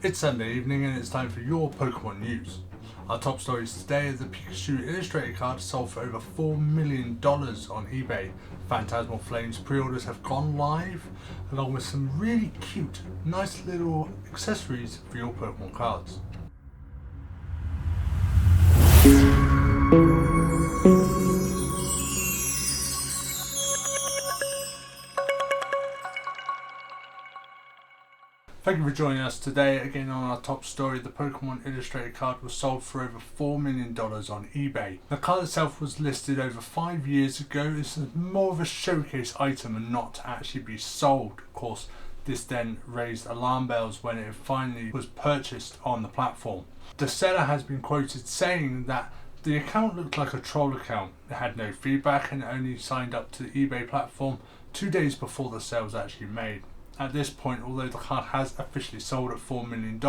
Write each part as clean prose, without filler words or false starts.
It's Sunday evening and it's time for your Pokemon news. Our top stories today are the Pikachu Illustrator card sold for over $4 million on eBay. Phantasmal Flames pre-orders have gone live, along with some really cute, nice little accessories for your Pokemon cards. Thank you for joining us today. Again, on our top story, the Pokemon Illustrator card was sold for over $4 million on eBay. The card itself was listed over 5 years ago. It's more of a showcase item and not to actually be sold. Of course, this then raised alarm bells when it finally was purchased on the platform. The seller has been quoted saying that the account looked like a troll account. It had no feedback and only signed up to the eBay platform 2 days before the sale was actually made. At this point, although the card has officially sold at $4 million,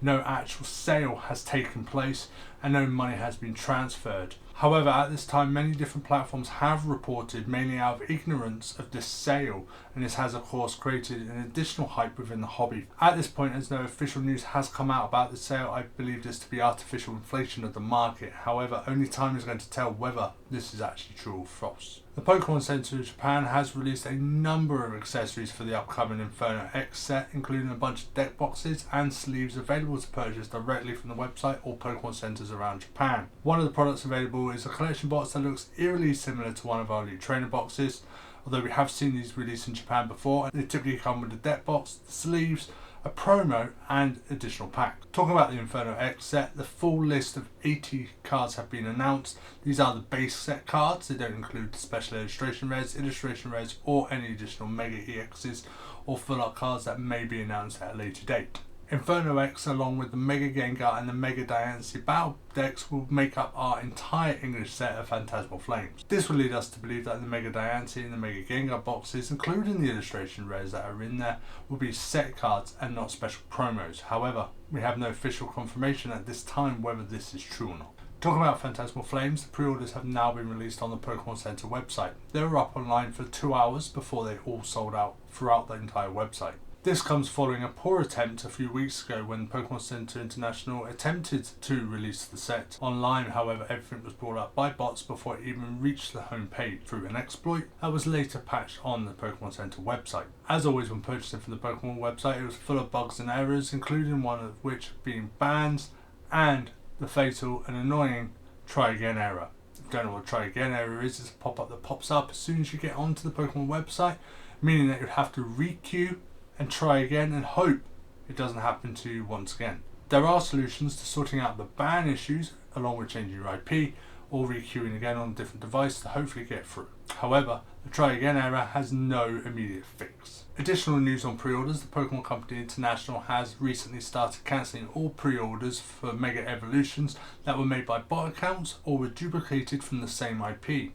no actual sale has taken place and no money has been transferred. However, at this time, many different platforms have reported, mainly out of ignorance of this sale, and this has of course created an additional hype within the hobby. At this point, as no official news has come out about the sale, I believe this to be artificial inflation of the market. However, only time is going to tell whether this is actually true or false. The Pokémon Center in Japan has released a number of accessories for the upcoming Inferno X set, including a bunch of deck boxes and sleeves available to purchase directly from the website or Pokémon Centers around Japan. One of the products available is a collection box that looks eerily similar to one of our Elite Trainer boxes, although we have seen these released in Japan before. They typically come with the deck box, the sleeves, a promo and additional pack. Talking about the Inferno X set, the full list of 80 cards have been announced. These are the base set cards. They don't include special illustration rares, or any additional Mega EXs or full art cards that may be announced at a later date. Inferno X, along with the Mega Gengar and the Mega Diancie battle decks, will make up our entire English set of Phantasmal Flames. This will lead us to believe that the Mega Diancie and the Mega Gengar boxes, including the illustration rares that are in there, will be set cards and not special promos. However, we have no official confirmation at this time whether this is true or not. Talking about Phantasmal Flames, the pre-orders have now been released on the Pokémon Center website. They were up online for 2 hours before they all sold out throughout the entire website. This comes following a poor attempt a few weeks ago when Pokémon Center International attempted to release the set online. However, everything was brought up by bots before it even reached the home page through an exploit that was later patched on the Pokémon Center website. As always when purchasing from the Pokémon website, it was full of bugs and errors, including one of which being bans and the fatal and annoying try again error. If you don't know what try again error is, it's a pop-up that pops up as soon as you get onto the Pokémon website, meaning that you have to re-queue and try again and hope it doesn't happen to you once again. There are solutions to sorting out the ban issues, along with changing your IP or re-queuing again on a different device to hopefully get through. However, the try again error has no immediate fix. Additional news on pre-orders: the Pokemon Company International has recently started cancelling all pre-orders for Mega Evolutions that were made by bot accounts or were duplicated from the same IP.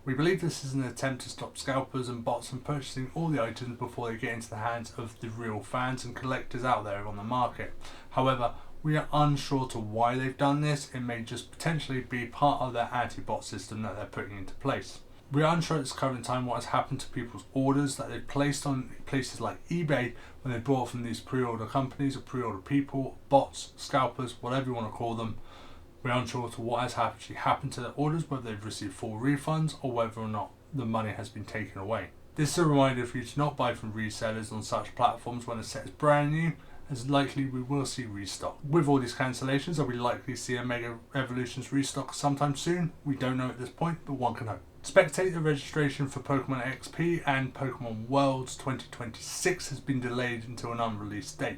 We believe this is an attempt to stop scalpers and bots from purchasing all the items before they get into the hands of the real fans and collectors out there on the market. However, we are unsure to why they've done this. It may just potentially be part of their anti-bot system that they're putting into place. We are unsure at this current time what has happened to people's orders that they've placed on places like eBay when they bought from these pre-order companies or pre-order people, bots, scalpers, whatever you want to call them. We're unsure to what has actually happened to their orders, whether they've received full refunds or whether or not the money has been taken away. This is a reminder for you to not buy from resellers on such platforms when a set is brand new, as likely we will see restock. With all these cancellations, are we likely to see a Mega Evolutions restock sometime soon? We don't know at this point, but one can hope. Spectator registration for Pokémon XP and Pokémon Worlds 2026 has been delayed until an unreleased date.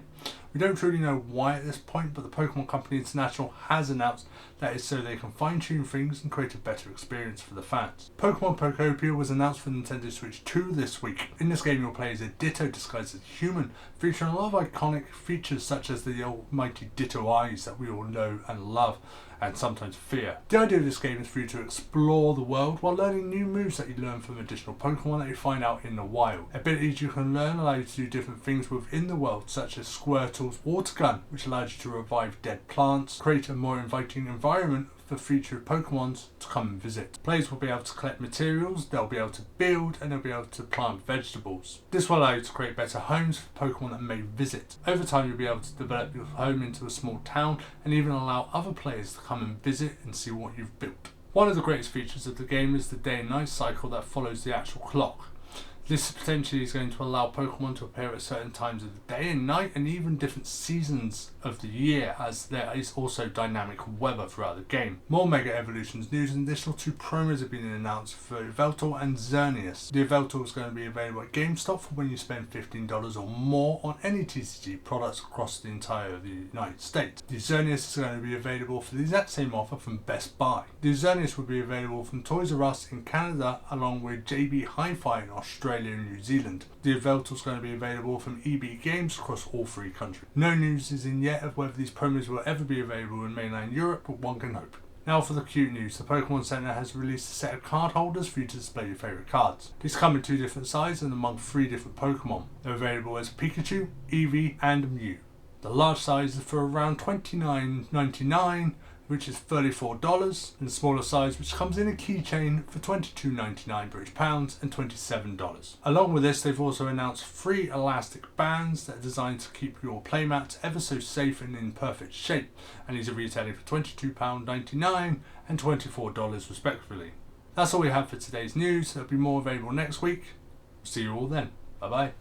We don't truly know why at this point, but the Pokémon Company International has announced that it's so they can fine-tune things and create a better experience for the fans. Pokemon Pokopia was announced for Nintendo Switch 2 this week. In this game you'll play as a Ditto disguised as a human, featuring a lot of iconic features such as the almighty Ditto eyes that we all know and love, and sometimes fear. The idea of this game is for you to explore the world while learning new moves that you learn from additional Pokemon that you find out in the wild. Abilities you can learn allow you to do different things within the world, such as Squirtle Yveltal's water gun, which allows you to revive dead plants, create a more inviting environment for future Pokemons to come and visit. Players will be able to collect materials, they'll be able to build, and they'll be able to plant vegetables. This will allow you to create better homes for Pokemon that may visit. Over time you'll be able to develop your home into a small town and even allow other players to come and visit and see what you've built. One of the greatest features of the game is the day and night cycle that follows the actual clock. This potentially is going to allow Pokemon to appear at certain times of the day and night, and even different seasons of the year, as there is also dynamic weather throughout the game. More Mega Evolutions news and additional 2 promos have been announced for Yveltal and Xerneas. The Yveltal is going to be available at GameStop for when you spend $15 or more on any TCG products across the entire of the United States. The Xerneas is going to be available for the exact same offer from Best Buy. The Xerneas will be available from Toys R Us in Canada, along with JB Hi-Fi in Australia and New Zealand. The Yveltal is going to be available from EB Games across all 3 countries. No news is in yet of whether these promos will ever be available in mainland Europe, but one can hope. Now for the cute news, the Pokémon Center has released a set of card holders for you to display your favourite cards. These come in 2 different sizes and among 3 different Pokémon. They're available as Pikachu, Eevee and Mew. The large size is for around $29.99, which is $34, and the smaller size, which comes in a keychain for £22.99 British pounds and $27. Along with this, they've also announced 3 elastic bands that are designed to keep your playmats ever so safe and in perfect shape, and these are retailing for £22.99 and $24 respectively. That's all we have for today's news. There'll be more available next week. See you all then. Bye bye.